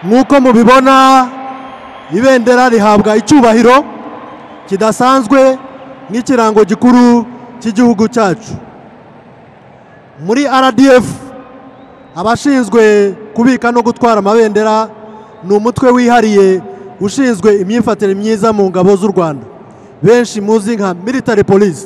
nk'uko mubibona ibendera rihabwa icyubahiro kidasanzwe n'ikirango gikuru cy'igihugu cyacu. Muri RDF abashinzwe kubika no gutwara amabendera ni umutwe wihariye ushinzwe imyifatire myiza mu ngabo z'u Rwanda, benshi muzi nka military police.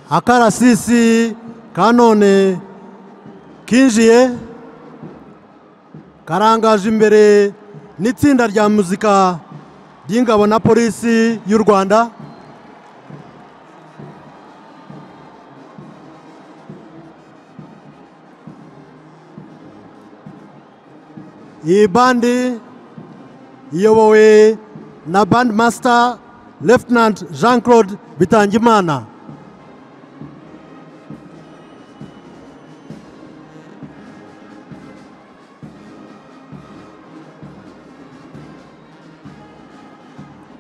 akarasisi ka none kinjiye karangaje imbere n'itsinda rya muzika ry'ingabo na polisi y'u Rwanda. Iyi bandi iyobowe na bandmaster Lieutenant Jean-Claude Bitangimana.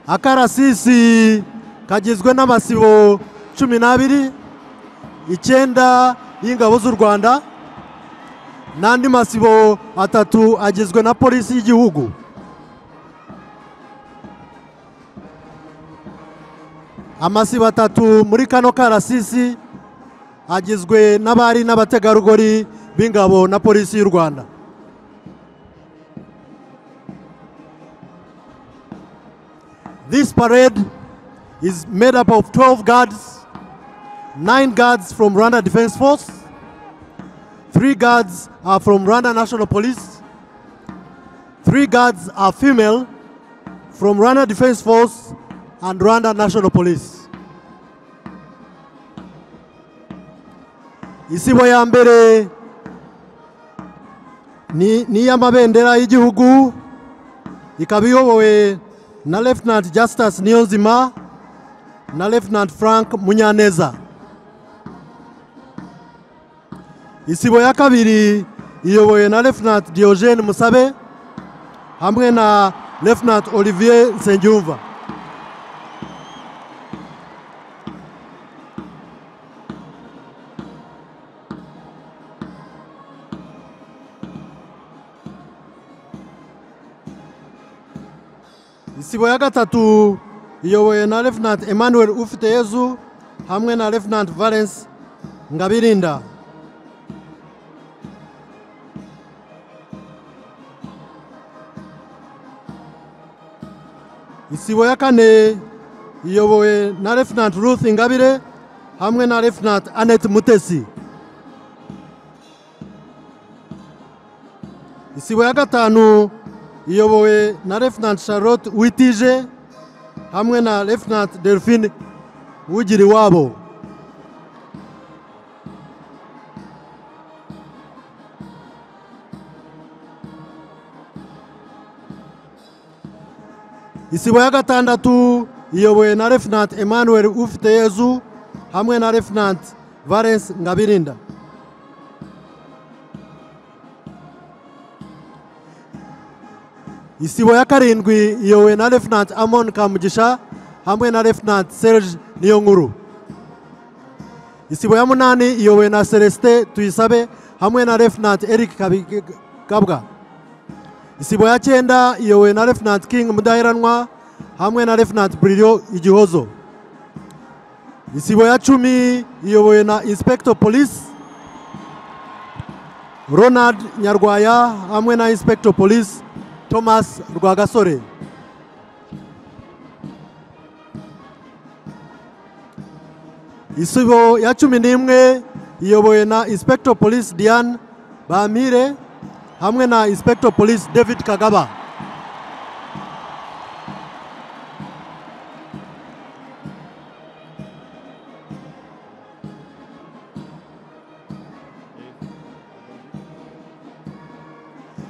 Akarasisi kagizwe n'amasibo 12, 9 y'ingabo z'u Rwanda n'andi masibo 3 agizwe na polisi y'igihugu. Amasibo 3 muri kano karasisi agizwe n'abari n'abategarugori b'ingabo na polisi y'u Rwanda. This parade is made up of 12 guards, 9 guards from Rwanda Defense Force, 3 guards are from Rwanda National Police, 3 guards are female from Rwanda Defense Force and Rwanda National Police. Isibo ya mbere ni y'amabendera y'igihugu, ikaba iyobowe na Lieutenant Justus Niyonzima na Lieutenant Frank Munyaneza. Isibo ya kabiri iyobowe na Lieutenant Diogene Musabe hamwe na Lieutenant Olivier Nsengiyumva. Isibo ya gatatu iyobowe na Lieutenant Emmanuel Ufiteyezu hamwe na Lieutenant Valence Ngabirinda. Isibo ya kane iyobowe na Lieutenant Ruth Ingabire hamwe na Lieutenant Annette Mutesi. Isibo ya gatanu iyobowe na Lieutenant Charlotte Witije hamwe na Lieutenant Delphine Wugiriwabo. Isibo ya gatandatu iyobowe na Lieutenant Emmanuel Ufiteyezu hamwe na Lieutenant Valence Ngabirinda. Isibo ya karindwi iyobowe na Lieutenant Amon Kamugisha hamwe na Lieutenant Serge Niyonkuru. Isibo ya munani iyobowe na Celestin Tuyisabe hamwe na Lieutenant Eric Kabwa. Isibo ya cyenda iyobowe na Lieutenant King Mudaheranwa hamwe na Lieutenant Brilio Igihozo. Isibo ya 10 iyobowe na Inspector Police Ronald Nyarwaya hamwe na Inspector Police Thomas Rwagasore. Isibo ya 11 iyobowe na Inspector Police Diane Bamire hamwe na Inspector Police David Kagaba.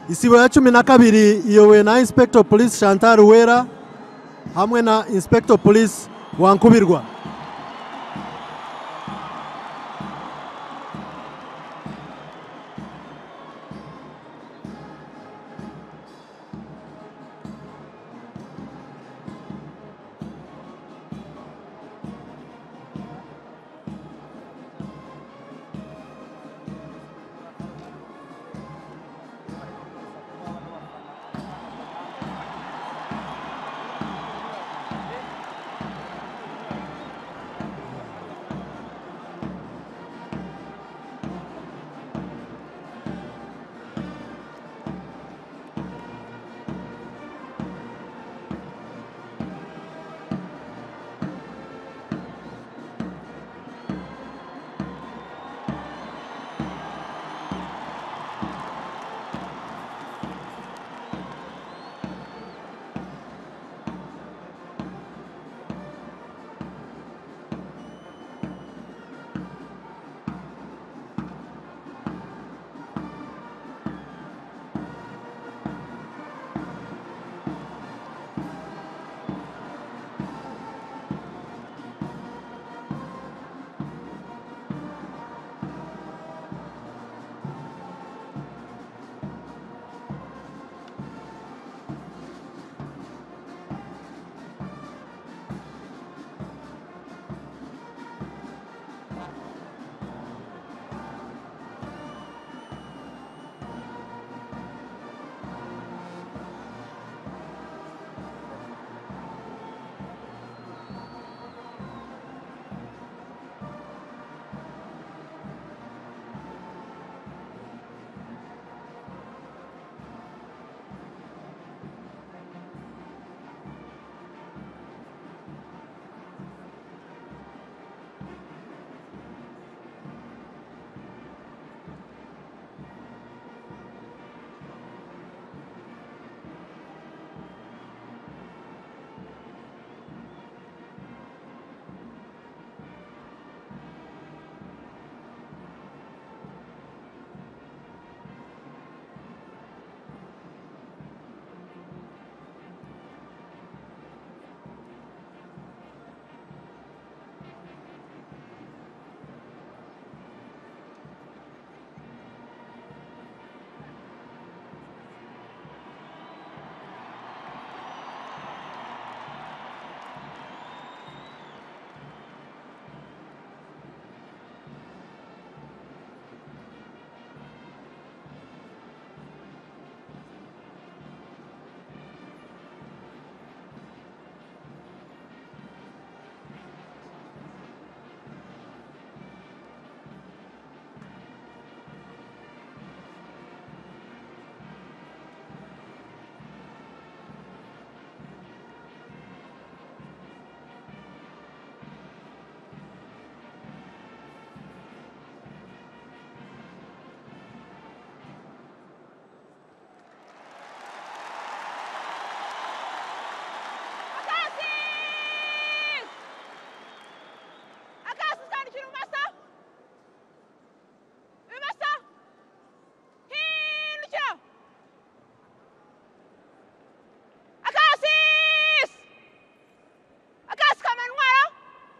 Isibo ya 12 iyobowe na Inspector Police Chantal Wera hamwe na Inspector Police Wankubirwa.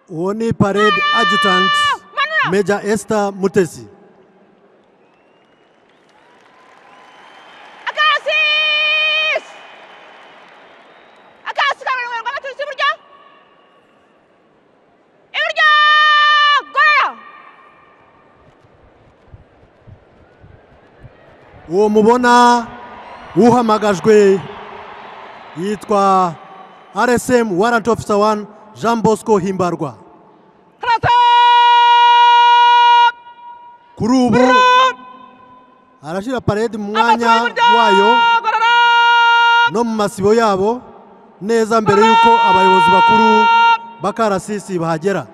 uwo ni parade adjutant Major Esther Mutesi. uwo mubona uhamagajwe yitwa RSM Warrant Officer 1 Jean Bosco Himbarwa. Kuri ubu arashira parade mu mwanya wayo no mu masibo yabo neza mbere yuko abayobozi bakuru bakarasisi bahagera.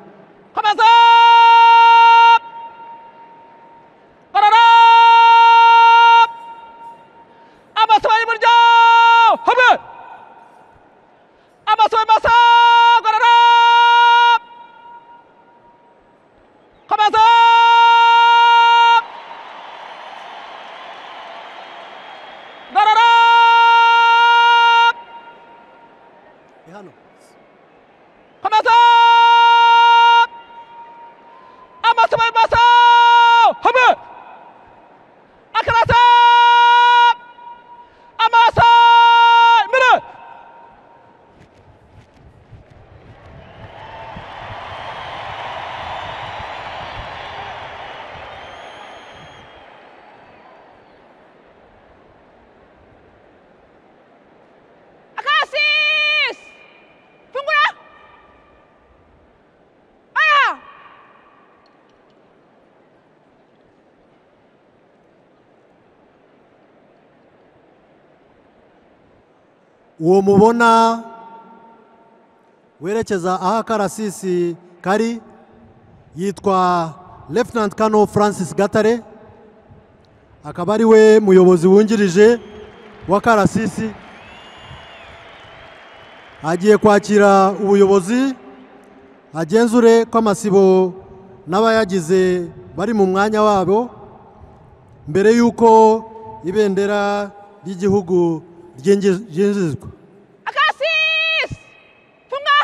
uwo mubona werekeza aha karasisi kari yitwa Lieutenant Colonel Francis Gatare, akaba ari we muyobozi wungirije wa karasisi. Agiye kwakira ubuyobozi agenzure ko amasibo n'abayagize bari mu mwanya wabo mbere yuko ibendera ry'igihugu ryinjizwa. Akasis! Funga!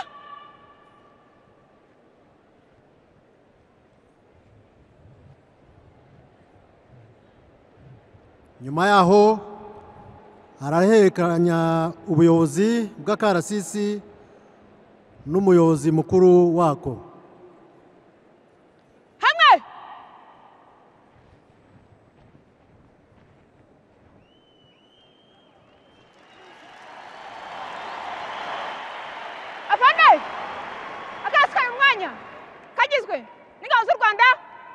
Nyuma yaho arahererekanya ubuyobozi bw'akarasisi n'umuyobozi mukuru wako. Hamwe! Afande! Akasi kari mu mwanya kagizwe n'ingabo z'u Rwanda,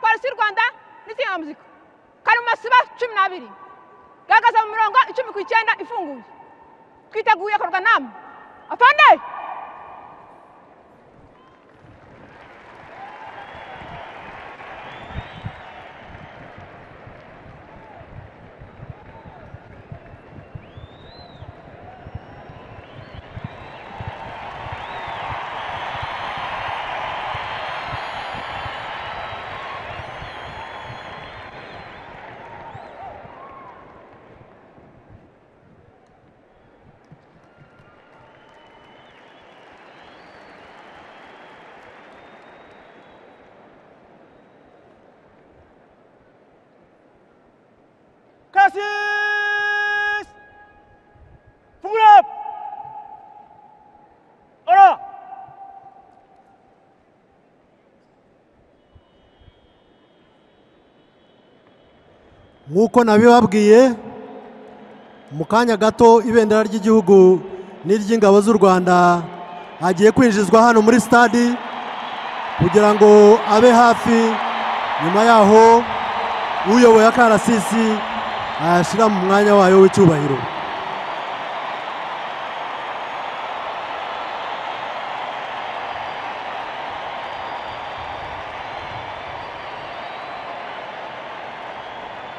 polisi y'u Rwanda n'insingamuziko. Kari mu masiba 12. Gahagaze mu mirongo 19 ifunguye. Twiteguye korwa namwe. Afande! Kasis! Fungurap! Ora! Nk'uko nabibabwiye mu kanya gato ibendera ry'igihugu n'iry'ingabo z'u Rwanda agiye kwinjizwa hano muri stade kugira ngo abe hafi. Nyuma yaho uyoboye akarasisi ayashira mu mwanya wayo w'icyubahiro.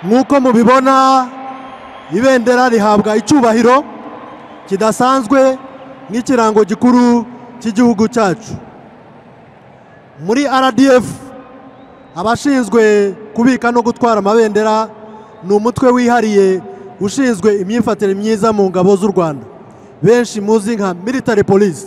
Nk'uko mubibona ibendera rihabwa icyubahiro kidasanzwe nk'ikirango gikuru cy'igihugu cyacu. Muri RDF abashinzwe kubika no gutwara amabendera ni umutwe wihariye ushinzwe imyifatire myiza mu ngabo z'u Rwanda, benshi muzi nka military police.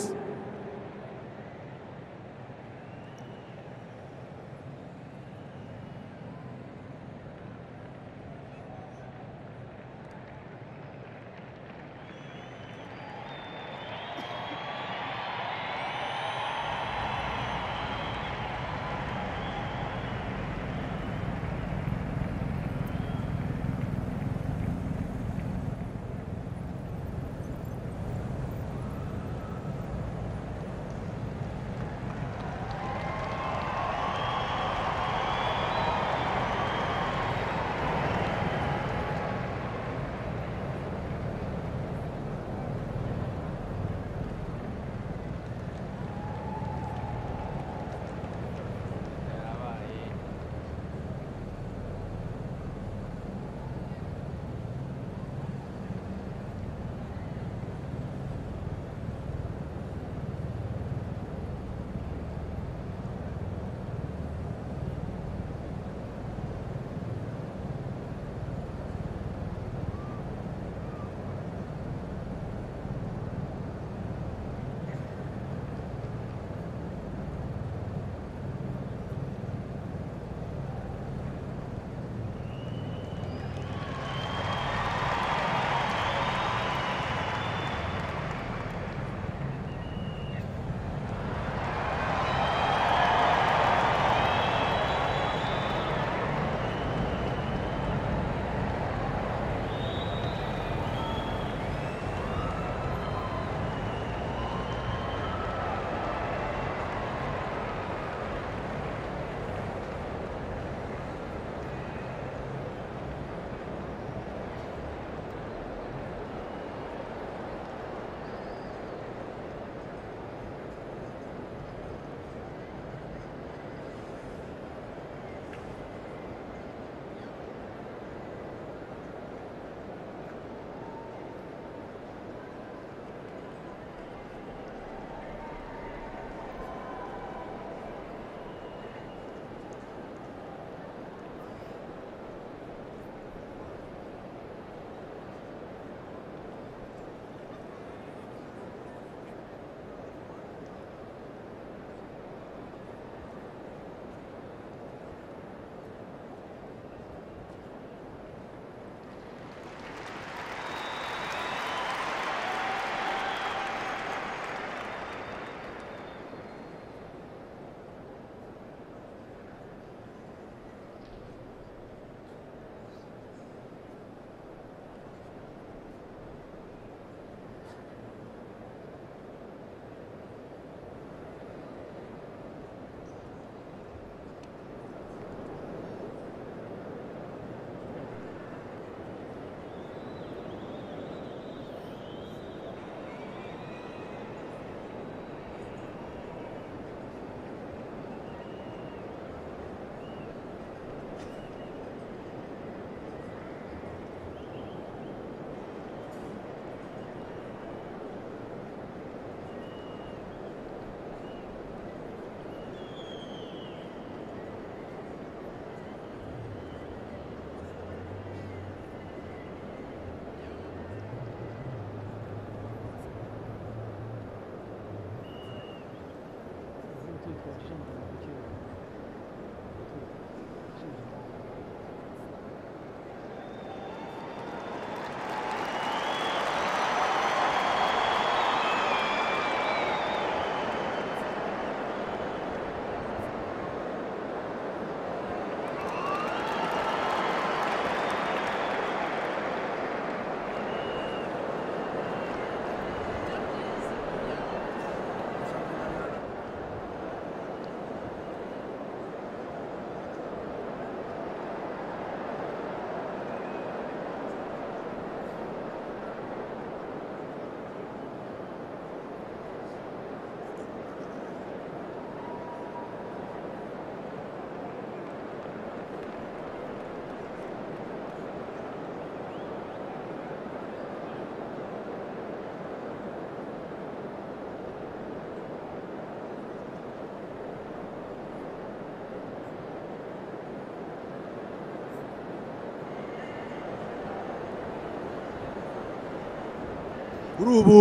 kuri ubu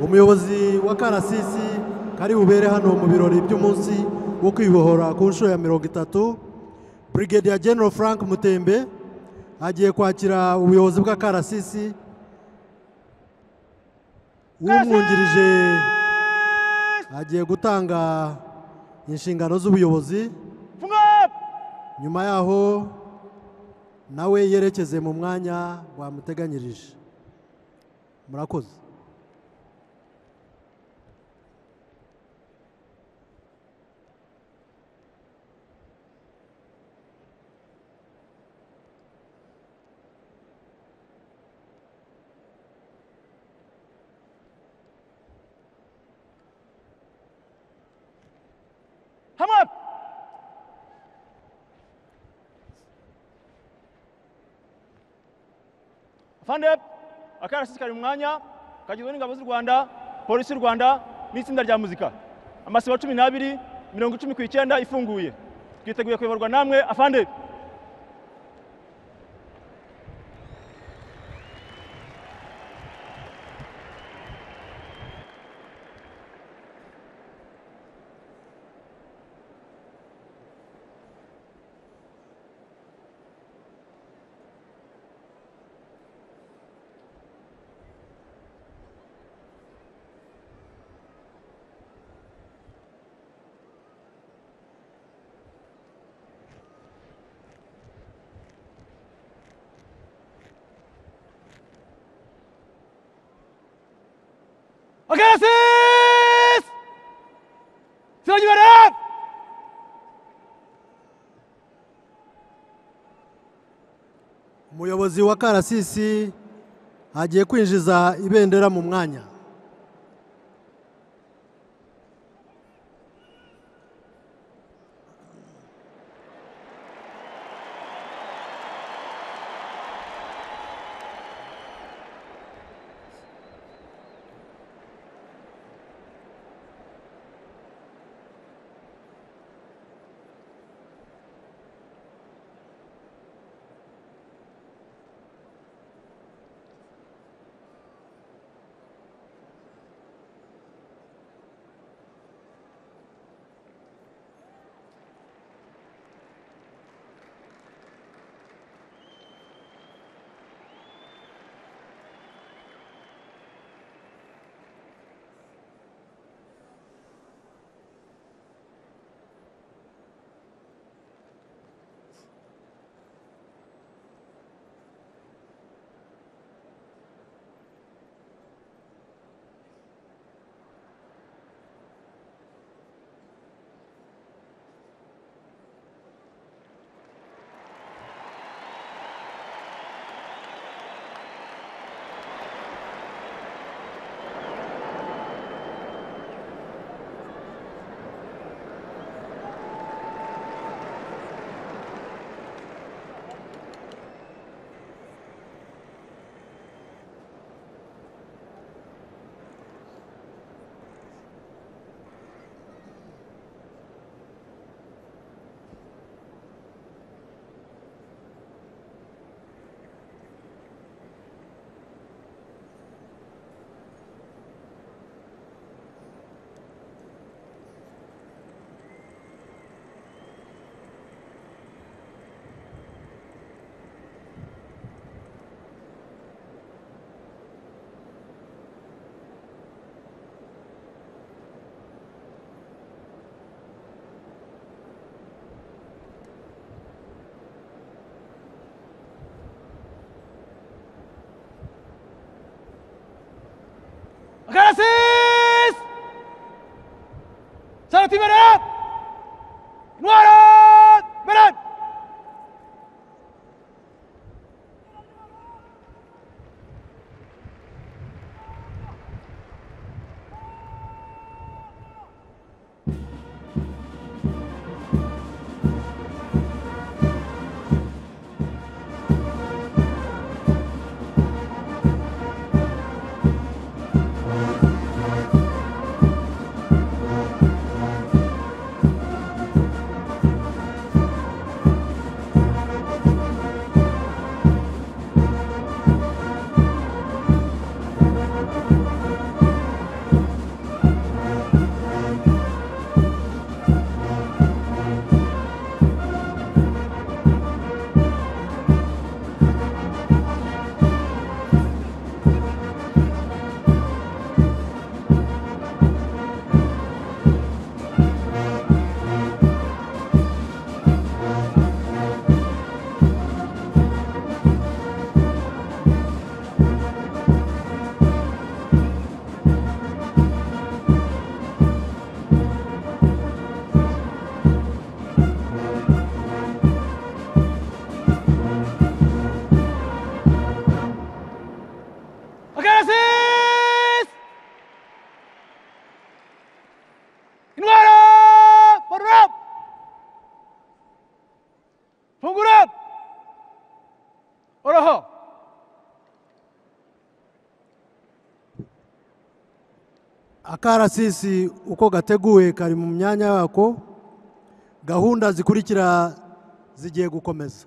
umuyobozi wa karasisi kari bubere hano mu birori by'umunsi wo kwibohora ku nshuro ya 30, Brigadier General Frank Mutembe agiye kwakira ubuyobozi bwa karasisi. Umwungirije agiye gutanga inshingano z'ubuyobozi, nyuma yaho nawe yerekeze mu mwanya bamuteganyirije. Murakoze. Hamad! Afande, akarasisi kari mu mwanya kagizwe n'ingabo z'u Rwanda, polisi y'u Rwanda n'itsinda rya muzika. Amasibo 12, 19 ifunguye. Twiteguye kuyoborwa namwe afande. Akarasisi! Sirajibara! Umuyobozi wa karasisi agiye kwinjiza ibendera mu mwanya. Sarati Berat! Intwaro! Berat! akarasisi uko gateguwe kari mu myanya yako, gahunda zikurikira zigiye gukomeza.